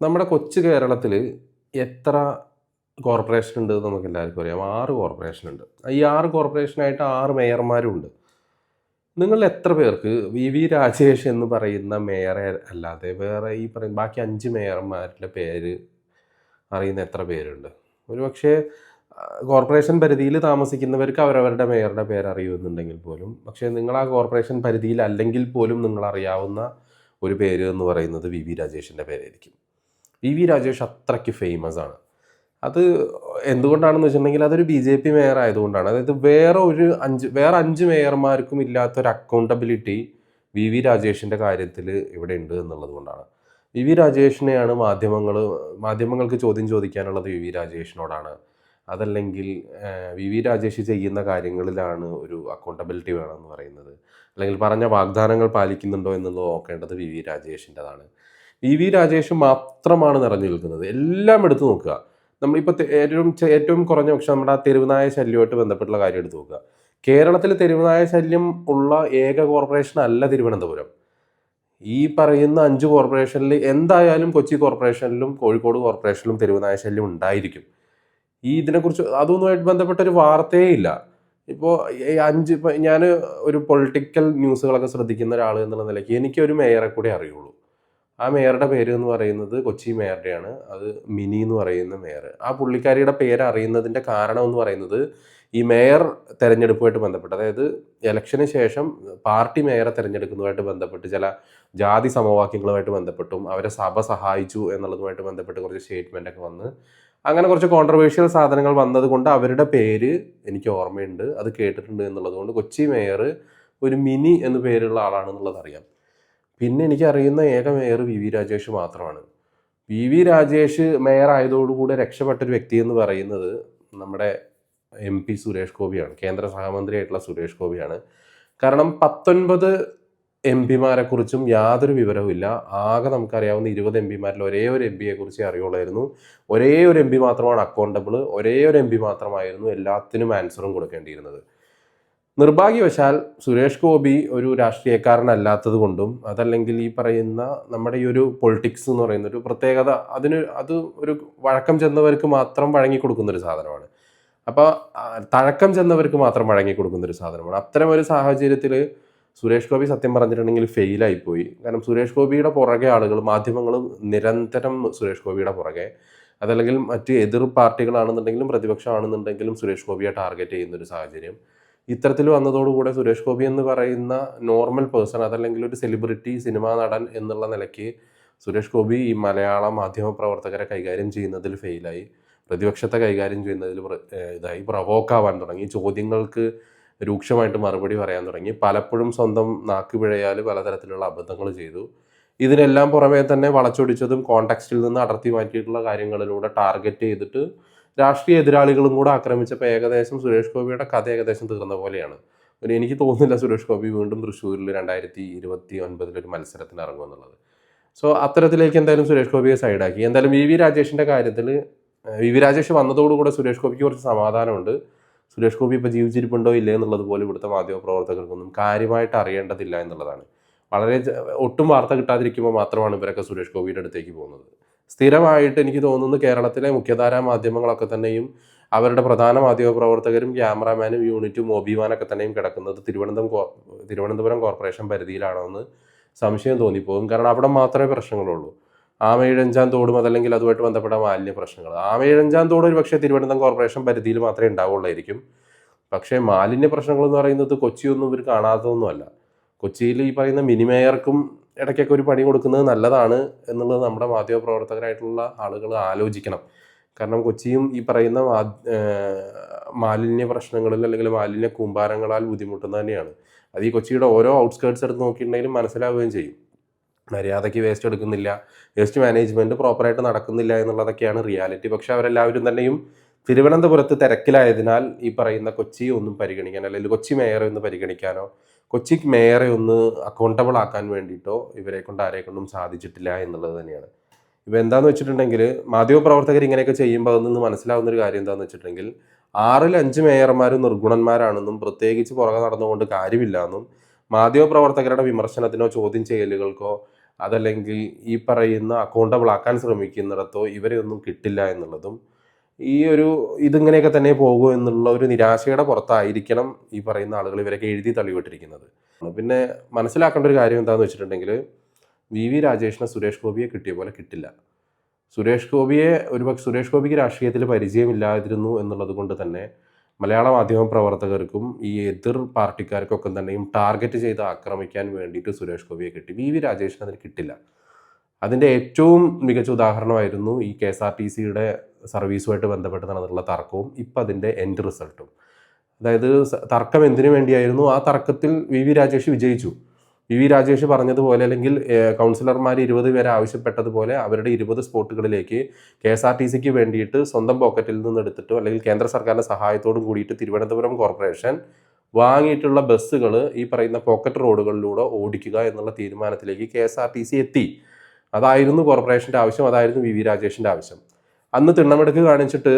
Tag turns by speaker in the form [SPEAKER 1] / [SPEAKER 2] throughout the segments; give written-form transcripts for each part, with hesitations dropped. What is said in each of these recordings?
[SPEAKER 1] നമ്മുടെ കൊച്ചു കേരളത്തിൽ എത്ര കോർപ്പറേഷൻ ഉണ്ട് എന്ന് നമുക്ക് എല്ലാവർക്കും അറിയാം. 6 കോർപ്പറേഷൻ ഉണ്ട്. ഈ 6 കോർപ്പറേഷനായിട്ട് 6 മേയർമാരും ഉണ്ട്. നിങ്ങൾ എത്ര പേർക്ക് വി രാജേഷ് എന്ന് പറയുന്ന മേയറെ അല്ലാതെ വേറെ ഈ പറയുന്ന ബാക്കി 5 മേയർമാരുടെ പേര് അറിയുന്ന എത്ര പേരുണ്ട്? ഒരുപക്ഷേ കോർപ്പറേഷൻ പരിധിയിൽ താമസിക്കുന്നവർക്ക് അവരവരുടെ മേയറുടെ പേര് അറിയുന്നുണ്ടെങ്കിൽ പോലും, പക്ഷേ നിങ്ങൾ ആ കോർപ്പറേഷൻ പരിധിയിൽ അല്ലെങ്കിൽ പോലും നിങ്ങൾ അറിയാവുന്ന ഒരു പേര് എന്ന് പറയുന്നത് വി രാജേഷിൻ്റെ പേരായിരിക്കും. വി രാജേഷ് അത്രയ്ക്ക് ഫേമസ് ആണ്. അത് എന്തുകൊണ്ടാണെന്ന് വെച്ചിട്ടുണ്ടെങ്കിൽ അതൊരു ബി.ജെ.പി. മേയർ ആയതുകൊണ്ടാണ്. അതായത് വേറെ 5 മേയർമാർക്കും ഇല്ലാത്തൊരു അക്കൗണ്ടബിലിറ്റി വി രാജേഷിൻ്റെ കാര്യത്തിൽ ഇവിടെ ഉണ്ട് എന്നുള്ളത് കൊണ്ടാണ്. വി രാജേഷിനെയാണ് മാധ്യമങ്ങൾക്ക് ചോദ്യം ചോദിക്കാനുള്ളത് വി രാജേഷിനോടാണ്. അതല്ലെങ്കിൽ വി രാജേഷ് ചെയ്യുന്ന കാര്യങ്ങളിലാണ് ഒരു അക്കൗണ്ടബിലിറ്റി വേണമെന്ന് പറയുന്നത്. അല്ലെങ്കിൽ പറഞ്ഞ വാഗ്ദാനങ്ങൾ പാലിക്കുന്നുണ്ടോ എന്നുള്ളത് നോക്കേണ്ടത് വി രാജേഷിൻ്റെതാണ്. വി രാജേഷ് മാത്രമാണ് നിറഞ്ഞു നിൽക്കുന്നത്. എല്ലാം എടുത്തു നോക്കുക. നമ്മളിപ്പോൾ ഏറ്റവും കുറഞ്ഞ പക്ഷേ നമ്മുടെ ആ തെരുവുനായ ശല്യമായിട്ട് ബന്ധപ്പെട്ടുള്ള കാര്യം എടുത്തു നോക്കുക. കേരളത്തിൽ തെരുവുനായ ശല്യം ഉള്ള ഏക കോർപ്പറേഷൻ അല്ല തിരുവനന്തപുരം. ഈ പറയുന്ന 5 കോർപ്പറേഷനിൽ എന്തായാലും കൊച്ചി കോർപ്പറേഷനിലും കോഴിക്കോട് കോർപ്പറേഷനിലും തെരുവുനായ ശല്യം ഉണ്ടായിരിക്കും. ഇതിനെക്കുറിച്ച് അതൊന്നുമായിട്ട് ബന്ധപ്പെട്ട ഒരു വാർത്തയേ ഇല്ല. ഇപ്പോൾ ഞാൻ ഒരു പൊളിറ്റിക്കൽ ന്യൂസുകളൊക്കെ ശ്രദ്ധിക്കുന്ന ഒരാൾ എന്നുള്ള നിലയ്ക്ക് എനിക്കൊരു മേയറെ കൂടെ അറിയുള്ളൂ. ആ മേയറുടെ പേര് എന്ന് പറയുന്നത് കൊച്ചി മേയറുടെയാണ്. അത് മിനി എന്ന് പറയുന്ന മേയർ. ആ പുള്ളിക്കാരിയുടെ പേര് അറിയുന്നതിൻ്റെ കാരണം എന്ന് പറയുന്നത് ഈ മേയർ തെരഞ്ഞെടുപ്പുമായിട്ട് ബന്ധപ്പെട്ട്, അതായത് ഇലക്ഷന് ശേഷം പാർട്ടി മേയറെ തെരഞ്ഞെടുക്കുന്നതുമായിട്ട് ബന്ധപ്പെട്ട് ചില ജാതി സമവാക്യങ്ങളുമായിട്ട് ബന്ധപ്പെട്ടും അവരെ സഭ സഹായിച്ചു എന്നുള്ളതുമായിട്ട് ബന്ധപ്പെട്ട് കുറച്ച് സ്റ്റേറ്റ്മെൻ്റ് ഒക്കെ വന്ന് അങ്ങനെ കുറച്ച് കോൺട്രവേഴ്ഷ്യൽ സാധനങ്ങൾ വന്നത് കൊണ്ട് അവരുടെ പേര് എനിക്ക് ഓർമ്മയുണ്ട്, അത് കേട്ടിട്ടുണ്ട് എന്നുള്ളത് കൊണ്ട് കൊച്ചി മേയർ ഒരു മിനി എന്ന് പേരുള്ള ആളാണെന്നുള്ളത് അറിയാം. പിന്നെ എനിക്കറിയുന്ന ഏക മേയർ വി രാജേഷ് മാത്രമാണ്. വി രാജേഷ് മേയർ ആയതോടുകൂടെ രക്ഷപ്പെട്ടൊരു വ്യക്തി എന്ന് പറയുന്നത് നമ്മുടെ MP സുരേഷ് ഗോപിയാണ്. കേന്ദ്ര സഹമന്ത്രിയായിട്ടുള്ള സുരേഷ് ഗോപിയാണ്. കാരണം 19 MP-മാരെ കുറിച്ചും യാതൊരു വിവരവുമില്ല. ആകെ നമുക്കറിയാവുന്ന 20 MP-മാരിൽ ഒരേ ഒരു MP-യെ കുറിച്ച് അറിയുള്ളായിരുന്നു. ഒരേ ഒരു MP മാത്രമാണ് അക്കൗണ്ടബിൾ. ഒരേ ഒരു MP മാത്രമായിരുന്നു എല്ലാത്തിനും ആൻസറും കൊടുക്കേണ്ടിയിരുന്നത്. നിർഭാഗ്യവശാൽ സുരേഷ് ഗോപി ഒരു രാഷ്ട്രീയക്കാരനല്ലാത്തത് കൊണ്ടും, അതല്ലെങ്കിൽ ഈ പറയുന്ന നമ്മുടെ ഈ ഒരു പൊളിറ്റിക്സ് എന്ന് പറയുന്ന ഒരു പ്രത്യേകത, അത് ഒരു വഴക്കം ചെന്നവർക്ക് മാത്രം വഴങ്ങിക്കൊടുക്കുന്നൊരു സാധനമാണ്. അപ്പോൾ തഴക്കം ചെന്നവർക്ക് മാത്രം വഴങ്ങിക്കൊടുക്കുന്നൊരു സാധനമാണ്. അത്തരം ഒരു സാഹചര്യത്തിൽ സുരേഷ് ഗോപി സത്യം പറഞ്ഞിട്ടുണ്ടെങ്കിൽ ഫെയിലായിപ്പോയി. കാരണം സുരേഷ് ഗോപിയുടെ പുറകെ മാധ്യമങ്ങളും നിരന്തരം സുരേഷ് ഗോപിയുടെ പുറകെ, അതല്ലെങ്കിൽ മറ്റ് എതിർ പാർട്ടികളാണെന്നുണ്ടെങ്കിലും പ്രതിപക്ഷമാണെന്നുണ്ടെങ്കിലും സുരേഷ് ഗോപിയെ ടാർഗറ്റ് ചെയ്യുന്നൊരു സാഹചര്യം ഇത്തരത്തിൽ വന്നതോടുകൂടെ സുരേഷ് ഗോപി എന്ന് പറയുന്ന നോർമൽ പേഴ്സൺ, അതല്ലെങ്കിൽ ഒരു സെലിബ്രിറ്റി സിനിമാ നടൻ എന്നുള്ള നിലയ്ക്ക് സുരേഷ് ഗോപി ഈ മലയാള മാധ്യമ പ്രവർത്തകരെ കൈകാര്യം ചെയ്യുന്നതിൽ ഫെയിലായി. പ്രതിപക്ഷത്തെ കൈകാര്യം ചെയ്യുന്നതിൽ പ്രവോക്കാവാൻ തുടങ്ങി. ചോദ്യങ്ങൾക്ക് രൂക്ഷമായിട്ട് മറുപടി പറയാൻ തുടങ്ങി. പലപ്പോഴും സ്വന്തം നാക്കുപിഴയാൽ പലതരത്തിലുള്ള അബദ്ധങ്ങൾ ചെയ്തു. ഇതിനെല്ലാം പുറമേ തന്നെ വളച്ചൊടിച്ചതും കോണ്ടെക്സ്റ്റിൽ നിന്ന് അടർത്തി മാറ്റിയിട്ടുള്ള കാര്യങ്ങളിലൂടെ ടാർഗറ്റ് ചെയ്തിട്ട് രാഷ്ട്രീയ എതിരാളികളും കൂടെ ആക്രമിച്ചപ്പോൾ ഏകദേശം സുരേഷ് ഗോപിയുടെ കഥ ഏകദേശം തീർന്ന പോലെയാണ്. എനിക്ക് തോന്നുന്നില്ല സുരേഷ് ഗോപി വീണ്ടും തൃശ്ശൂരിൽ 2029 ഒരു മത്സരത്തിന് ഇറങ്ങുമെന്നുള്ളത്. സോ അത്തരത്തിലേക്ക് എന്തായാലും സുരേഷ് ഗോപിയെ സൈഡാക്കി. എന്തായാലും വി രാജേഷിൻ്റെ കാര്യത്തിൽ വി രാജേഷ് വന്നതോടുകൂടെ സുരേഷ് ഗോപിക്ക് കുറച്ച് സമാധാനമുണ്ട്. സുരേഷ് ഗോപി ഇപ്പോൾ ജീവിച്ചിരിപ്പുണ്ടോ ഇല്ലേ എന്നുള്ളത് പോലും ഇവിടുത്തെ മാധ്യമപ്രവർത്തകർക്കൊന്നും കാര്യമായിട്ട് അറിയേണ്ടതില്ല എന്നുള്ളതാണ്. ഒട്ടും വാർത്ത കിട്ടാതിരിക്കുമ്പോൾ മാത്രമാണ് ഇവരൊക്കെ സുരേഷ് ഗോപിയുടെ അടുത്തേക്ക് പോകുന്നത്. സ്ഥിരമായിട്ട് എനിക്ക് തോന്നുന്നു കേരളത്തിലെ മുഖ്യധാരാ മാധ്യമങ്ങളൊക്കെ തന്നെയും അവരുടെ പ്രധാന മാധ്യമ പ്രവർത്തകരും ക്യാമറാമാനും യൂണിറ്റും ഒബിമാനൊക്കെ തന്നെയും കിടക്കുന്നത് തിരുവനന്തപുരം കോർപ്പറേഷൻ പരിധിയിലാണോ എന്ന് സംശയം തോന്നിപ്പോകും. കാരണം അവിടെ മാത്രമേ പ്രശ്നങ്ങളുള്ളൂ. ആമയിഴഞ്ചാൻ തോടും അതല്ലെങ്കിൽ അതുമായിട്ട് ബന്ധപ്പെട്ട മാലിന്യ പ്രശ്നങ്ങൾ. ആമയിഴഞ്ചാൻ തോട് ഒരു പക്ഷേ തിരുവനന്തപുരം കോർപ്പറേഷൻ പരിധിയിൽ മാത്രമേ ഉണ്ടാവുള്ളായിരിക്കും. പക്ഷേ മാലിന്യ പ്രശ്നങ്ങൾ എന്ന് പറയുന്നത് കൊച്ചിയൊന്നും ഇവർ കാണാത്തതൊന്നുമല്ല. കൊച്ചിയിൽ ഈ പറയുന്ന മിനി മേയർക്കും ഇടയ്ക്കൊക്കെ ഒരു പണി കൊടുക്കുന്നത് നല്ലതാണ് എന്നുള്ളത് നമ്മുടെ മാധ്യമപ്രവർത്തകരായിട്ടുള്ള ആളുകൾ ആലോചിക്കണം. കാരണം കൊച്ചിയും ഈ പറയുന്ന മാലിന്യ പ്രശ്നങ്ങളിൽ അല്ലെങ്കിൽ മാലിന്യ കൂമ്പാരങ്ങളാൽ ബുദ്ധിമുട്ടുന്നത് തന്നെയാണ്. അത് ഈ കൊച്ചിയുടെ ഓരോ ഔട്ട്സ്കേർട്സ് എടുത്ത് നോക്കിയിട്ടുണ്ടെങ്കിലും മനസ്സിലാവുകയും ചെയ്യും. മര്യാദയ്ക്ക് വേസ്റ്റ് എടുക്കുന്നില്ല, വേസ്റ്റ് മാനേജ്മെൻറ്റ് പ്രോപ്പറായിട്ട് നടക്കുന്നില്ല എന്നുള്ളതൊക്കെയാണ് റിയാലിറ്റി. പക്ഷേ അവരെല്ലാവരും തന്നെയും തിരുവനന്തപുരത്ത് തിരക്കിലായതിനാൽ ഈ പറയുന്ന കൊച്ചിയെ ഒന്നും പരിഗണിക്കാൻ, അല്ലെങ്കിൽ കൊച്ചി മേയറെ ഒന്ന് പരിഗണിക്കാനോ കൊച്ചി മേയറെ ഒന്ന് അക്കൗണ്ടബിൾ ആക്കാൻ വേണ്ടിയിട്ടോ ഇവരെ കൊണ്ട് ആരെ കൊണ്ടും സാധിച്ചിട്ടില്ല എന്നുള്ളത് തന്നെയാണ്. ഇപ്പോൾ എന്താണെന്ന് വെച്ചിട്ടുണ്ടെങ്കിൽ മാധ്യമപ്രവർത്തകർ ഇങ്ങനെയൊക്കെ ചെയ്യുമ്പോൾ അതിൽ നിന്ന് മനസ്സിലാവുന്ന ഒരു കാര്യം എന്താണെന്ന് വെച്ചിട്ടുണ്ടെങ്കിൽ 6ൽ 5 മേയർമാർ നിർഗുണന്മാരാണെന്നും പ്രത്യേകിച്ച് പുറകെ നടന്നുകൊണ്ട് കാര്യമില്ല എന്നും മാധ്യമപ്രവർത്തകരുടെ വിമർശനത്തിനോ ചോദ്യം ചെയ്യലുകൾക്കോ അതല്ലെങ്കിൽ ഈ പറയുന്ന അക്കൗണ്ടബിൾ ആക്കാൻ ശ്രമിക്കുന്നിടത്തോ ഇവരെ ഒന്നും കിട്ടില്ല എന്നുള്ളതും ഈ ഒരു ഇതിങ്ങനെയൊക്കെ തന്നെ പോകുമോ എന്നുള്ള ഒരു നിരാശയുടെ പുറത്തായിരിക്കണം ഈ പറയുന്ന ആളുകൾ ഇവരൊക്കെ എഴുതി തള്ളിവിട്ടിരിക്കുന്നത്. പിന്നെ മനസ്സിലാക്കേണ്ട ഒരു കാര്യം എന്താണെന്ന് വെച്ചിട്ടുണ്ടെങ്കിൽ രാജേഷിനെ സുരേഷ് ഗോപിയെ കിട്ടിയ പോലെ കിട്ടില്ല. സുരേഷ് ഗോപിക്ക് രാഷ്ട്രീയത്തിൽ പരിചയമില്ലാതിരുന്നു എന്നുള്ളത് കൊണ്ട് തന്നെ മലയാള മാധ്യമ പ്രവർത്തകർക്കും ഈ എതിർ പാർട്ടിക്കാർക്കൊക്കെ തന്നെയും ടാർഗറ്റ് ചെയ്ത് ആക്രമിക്കാൻ വേണ്ടിയിട്ട് സുരേഷ് ഗോപിയെ കിട്ടി. രാജേഷിന് അതിന് കിട്ടില്ല. അതിൻ്റെ ഏറ്റവും മികച്ച ഉദാഹരണമായിരുന്നു ഈ KSRTCയുടെ സർവീസുമായിട്ട് ബന്ധപ്പെട്ട് നടന്നിട്ടുള്ള തർക്കവും ഇപ്പം അതിൻ്റെ എൻഡ് റിസൾട്ടും. അതായത് തർക്കം എന്തിനു വേണ്ടിയായിരുന്നു? ആ തർക്കത്തിൽ രാജേഷ് വിജയിച്ചു. രാജേഷ് പറഞ്ഞതുപോലെ അല്ലെങ്കിൽ കൗൺസിലർമാർ 20 പേരെ ആവശ്യപ്പെട്ടതുപോലെ അവരുടെ 20 സ്പോട്ടുകളിലേക്ക് KSRTCക്ക് വേണ്ടിയിട്ട് സ്വന്തം പോക്കറ്റിൽ നിന്ന് എടുത്തിട്ടോ അല്ലെങ്കിൽ കേന്ദ്ര സർക്കാരിൻ്റെ സഹായത്തോടും കൂടിയിട്ട് തിരുവനന്തപുരം കോർപ്പറേഷൻ വാങ്ങിയിട്ടുള്ള ബസ്സുകൾ ഈ പറയുന്ന പോക്കറ്റ് റോഡുകളിലൂടെ ഓടിക്കുക എന്നുള്ള തീരുമാനത്തിലേക്ക് KSRTC എത്തി. അതായിരുന്നു കോർപ്പറേഷൻ്റെ ആവശ്യം, അതായിരുന്നു രാജേഷിൻ്റെ ആവശ്യം. അന്ന് തിണ്ണമെടുക്ക് കാണിച്ചിട്ട്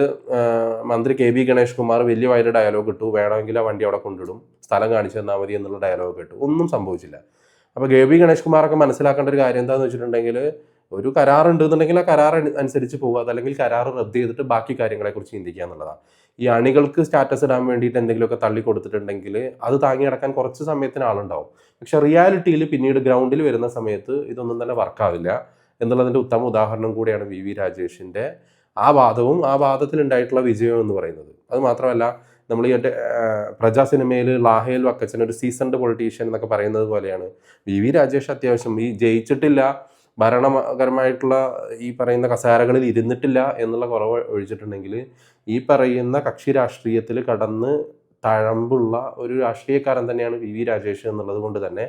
[SPEAKER 1] മന്ത്രി KB ഗണേഷ് കുമാർ വലിയ വയല് ഡയലോഗ് ഇട്ടു, വേണമെങ്കിൽ ആ വണ്ടി അവിടെ കൊണ്ടിടും, സ്ഥലം കാണിച്ചു തന്നാൽ മതി എന്നുള്ള ഡയലോഗ് ഇട്ടു. ഒന്നും സംഭവിച്ചില്ല. അപ്പോൾ KB ഗണേഷ് കുമാറൊക്കെ മനസ്സിലാക്കേണ്ട ഒരു കാര്യം എന്താണെന്ന് വെച്ചിട്ടുണ്ടെങ്കിൽ ഒരു കരാർ ഉണ്ടെന്നുണ്ടെങ്കിൽ ആ കരാർ അനുസരിച്ച് പോകുക, അതല്ലെങ്കിൽ കരാർ റദ്ദ് ചെയ്തിട്ട് ബാക്കി കാര്യങ്ങളെക്കുറിച്ച് ചിന്തിക്കുക എന്നുള്ളതാണ്. ഈ അണികൾക്ക് സ്റ്റാറ്റസ് ഇടാൻ വേണ്ടിയിട്ട് എന്തെങ്കിലുമൊക്കെ തള്ളി കൊടുത്തിട്ടുണ്ടെങ്കിൽ അത് താങ്ങി അടക്കാൻ കുറച്ച് സമയത്തിന് ആളുണ്ടാവും. പക്ഷെ റിയാലിറ്റിയിൽ പിന്നീട് ഗ്രൗണ്ടിൽ വരുന്ന സമയത്ത് ഇതൊന്നും തന്നെ വർക്കാവില്ല എന്നുള്ളതിൻ്റെ ഉത്തമ ഉദാഹരണം കൂടിയാണ് രാജേഷിൻ്റെ ആ വാദവും ആ വാദത്തിലുണ്ടായിട്ടുള്ള വിജയം എന്ന് പറയുന്നത്. അത് മാത്രമല്ല, നമ്മൾ ഈ പ്രജാ സിനിമയിൽ ലാഹേൽ വക്കച്ചൻ ഒരു സീസൺഡ് പൊളിറ്റീഷ്യൻ എന്നൊക്കെ പറയുന്നത് പോലെയാണ് രാജേഷ് അത്യാവശ്യം ഈ ജയിച്ചിട്ടില്ല, ഭരണപരമായിട്ടുള്ള ഈ പറയുന്ന കസേരകളിൽ ഇരുന്നിട്ടില്ല എന്നുള്ള കുറവ് ഒഴിച്ചിട്ടുണ്ടെങ്കിൽ ഈ പറയുന്ന കക്ഷി രാഷ്ട്രീയത്തിൽ കടന്ന് തഴമ്പുള്ള ഒരു രാഷ്ട്രീയക്കാരൻ തന്നെയാണ് രാജേഷ് എന്നുള്ളത് കൊണ്ട് തന്നെ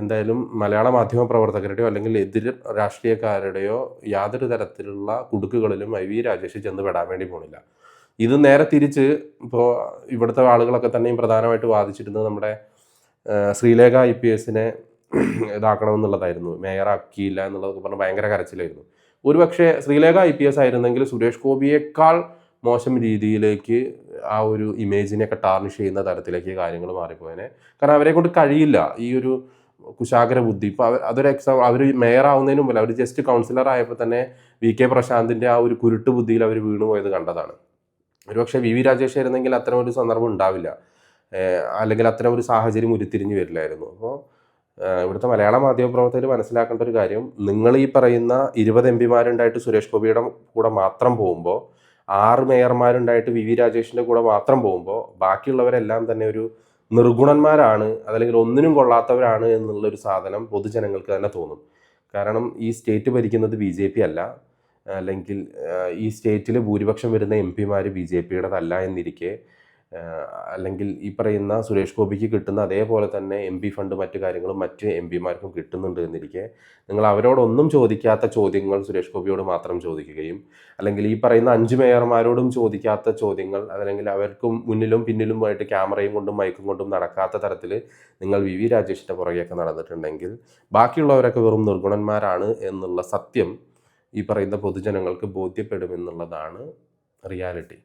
[SPEAKER 1] എന്തായാലും മലയാള മാധ്യമ പ്രവർത്തകരുടെയോ അല്ലെങ്കിൽ എതിർ രാഷ്ട്രീയക്കാരുടെയോ യാതൊരു തരത്തിലുള്ള കുടുക്കുകളിലും രാജേഷ് ചെന്ന് പെടാൻ വേണ്ടി പോണില്ല. ഇത് നേരെ തിരിച്ച് ഇപ്പോൾ ഇവിടുത്തെ ആളുകളൊക്കെ തന്നെയും പ്രധാനമായിട്ട് വാദിച്ചിരുന്നത് നമ്മുടെ ശ്രീലേഖ IPSനെ ഇതാക്കണമെന്നുള്ളതായിരുന്നു. മേയറാക്കിയില്ല എന്നുള്ളതൊക്കെ പറഞ്ഞാൽ ഭയങ്കര കരച്ചിലായിരുന്നു. ഒരുപക്ഷെ ശ്രീലേഖ IPS ആയിരുന്നെങ്കിൽ സുരേഷ് ഗോപിയേക്കാൾ മോശം രീതിയിലേക്ക് ആ ഒരു ഇമേജിനെയൊക്കെ ടാർണിഷ് ചെയ്യുന്ന തരത്തിലേക്ക് കാര്യങ്ങൾ മാറിപ്പോയനെ. കാരണം അവരെ കൊണ്ട് കഴിയില്ല ഈ ഒരു കുശാഗ്ര ബുദ്ധി. ഇപ്പോൾ അതൊരു അവർ മേയർ ആവുന്നതിന് മുമ്പ് അവർ ജസ്റ്റ് കൗൺസിലർ ആയപ്പോൾ തന്നെ VK പ്രശാന്തിൻ്റെ ആ ഒരു കുരുട്ട് ബുദ്ധിയിൽ അവർ വീണുപോയത് കണ്ടതാണ്. ഒരുപക്ഷെ രാജേഷ് ആയിരുന്നെങ്കിൽ അത്തരം ഒരു സന്ദർഭം ഉണ്ടാവില്ല, അല്ലെങ്കിൽ അത്തരം ഒരു സാഹചര്യം ഉരുത്തിരിഞ്ഞു വരില്ലായിരുന്നു. അപ്പോൾ ഇവിടുത്തെ മലയാള മാധ്യമപ്രവർത്തകർ മനസ്സിലാക്കേണ്ട ഒരു കാര്യം, നിങ്ങൾ ഈ പറയുന്ന 20 MPമാരുണ്ടായിട്ട് സുരേഷ് ഗോപിയുടെ കൂടെ മാത്രം പോകുമ്പോൾ, 6 മേയർമാരുണ്ടായിട്ട് രാജേഷിൻ്റെ കൂടെ മാത്രം പോകുമ്പോൾ ബാക്കിയുള്ളവരെല്ലാം തന്നെ ഒരു നിർഗുണന്മാരാണ്, അതല്ലെങ്കിൽ ഒന്നിനും കൊള്ളാത്തവരാണ് എന്നുള്ളൊരു സാധനം പൊതുജനങ്ങൾക്ക് തന്നെ തോന്നും. കാരണം ഈ സ്റ്റേറ്റ് ഭരിക്കുന്നത് BJP അല്ല, അല്ലെങ്കിൽ ഈ സ്റ്റേറ്റിൽ ഭൂരിപക്ഷം വരുന്ന MPമാർ BJPയുടേതല്ല എന്നിരിക്കെ, അല്ലെങ്കിൽ ഈ പറയുന്ന സുരേഷ് ഗോപിക്ക് കിട്ടുന്ന അതേപോലെ തന്നെ MP ഫണ്ട് മറ്റു കാര്യങ്ങളും മറ്റ് MPമാർക്കും കിട്ടുന്നുണ്ട് എന്നിരിക്കെ നിങ്ങൾ അവരോടൊന്നും ചോദിക്കാത്ത ചോദ്യങ്ങൾ സുരേഷ് ഗോപിയോട് മാത്രം ചോദിക്കുകയും, അല്ലെങ്കിൽ ഈ പറയുന്ന 5 മേയർമാരോടും ചോദിക്കാത്ത ചോദ്യങ്ങൾ, അതല്ലെങ്കിൽ അവർക്കും മുന്നിലും പിന്നിലുമായിട്ട് ക്യാമറയും കൊണ്ടും മൈക്കും കൊണ്ടും നടക്കാത്ത തരത്തിൽ നിങ്ങൾ രാജേഷിൻ്റെ പുറകെയൊക്കെ നടന്നിട്ടുണ്ടെങ്കിൽ ബാക്കിയുള്ളവരൊക്കെ വെറും നിർഗുണന്മാരാണ് എന്നുള്ള സത്യം ഈ പറയുന്ന പൊതുജനങ്ങൾക്ക് ബോധ്യപ്പെടുമെന്നുള്ളതാണ് റിയാലിറ്റി.